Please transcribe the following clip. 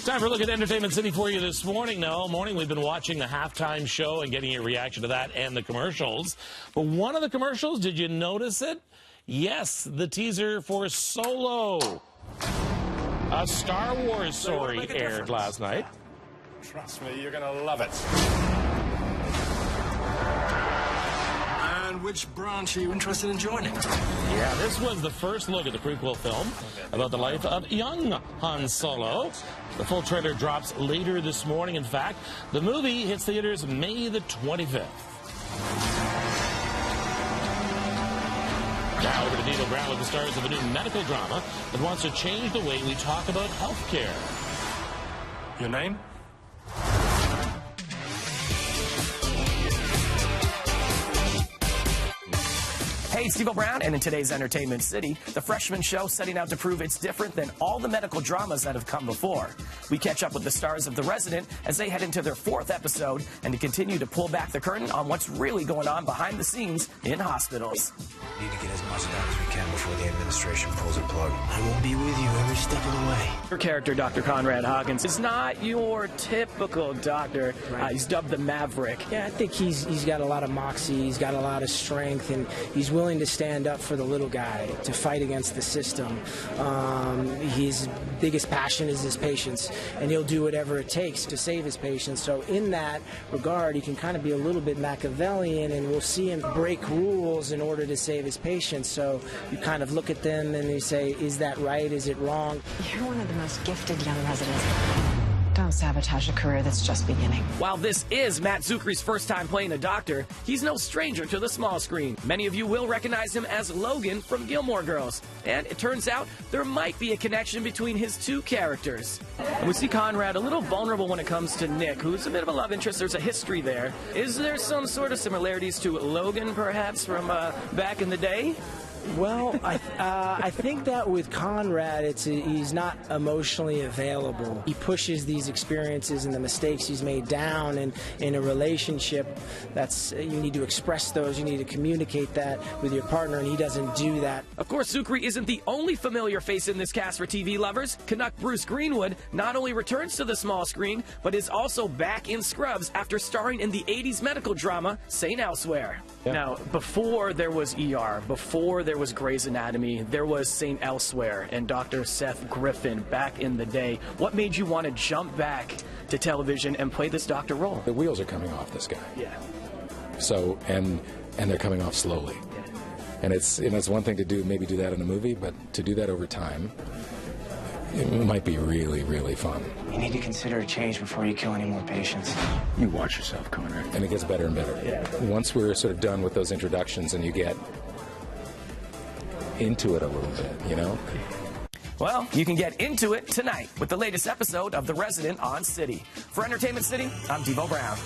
Time for a look at Entertainment City for you this morning. Now, all morning we've been watching the halftime show and getting a reaction to that and the commercials. But one of the commercials, did you notice it? Yes, the teaser for Solo. A Star Wars story aired last night. Trust me, you're going to love it. And which branch are you interested in joining? Yeah, this was the first look at the prequel film about the life of young Han Solo. The full trailer drops later this morning. In fact, the movie hits theaters May the 25th. Now over to Devo Brown with the stars of a new medical drama that wants to change the way we talk about healthcare. Your name? Hey, it's Devo Brown, and in today's Entertainment City, the Freshman Show setting out to prove it's different than all the medical dramas that have come before. We catch up with the stars of The Resident as they head into their 4th episode and to continue to pull back the curtain on what's really going on behind the scenes in hospitals. We need to get as much done as we can before the administration pulls a plug. I will be with you every step of the way. Your character, Dr. Conrad Hawkins, is not your typical doctor. Right. He's dubbed the Maverick. Yeah, I think he's got a lot of moxie, he's got a lot of strength, and he's willing to stand up for the little guy, to fight against the system. His biggest passion is his patients, and he'll do whatever it takes to save his patients. So in that regard, he can kind of be a little bit Machiavellian, and we'll see him break rules in order to save his patients. So you kind of look at them and you say, is that right? Is it wrong? You're one of the most gifted young residents. Don't sabotage a career that's just beginning. While this is Matt Zucker's first time playing a doctor, he's no stranger to the small screen. Many of you will recognize him as Logan from Gilmore Girls. And it turns out there might be a connection between his two characters. And we see Conrad a little vulnerable when it comes to Nick, who's a bit of a love interest. There's a history there. Is there some sort of similarities to Logan, perhaps, from back in the day? Well, I think that with Conrad, he's not emotionally available. He pushes these experiences and the mistakes he's made down, and in a relationship, you need to express those, you need to communicate that with your partner, and he doesn't do that. Of course, Zuckery isn't the only familiar face in this cast for TV lovers. Canuck Bruce Greenwood not only returns to the small screen, but is also back in Scrubs after starring in the 80s medical drama St. Elsewhere. Yeah. Now, before there was ER, before there was Grey's Anatomy, there was St. Elsewhere and Dr. Seth Griffin back in the day. What made you want to jump back to television and play this doctor role? The wheels are coming off this guy. Yeah. So, and they're coming off slowly. Yeah. And it's one thing to maybe do that in a movie, but to do that over time, it might be really, really fun. You need to consider a change before you kill any more patients. You watch yourself, Conrad. And it gets better and better. Yeah. Once we're sort of done with those introductions and you get into it a little bit, you know? Well, you can get into it tonight with the latest episode of The Resident on City. For Entertainment City, I'm Devo Brown.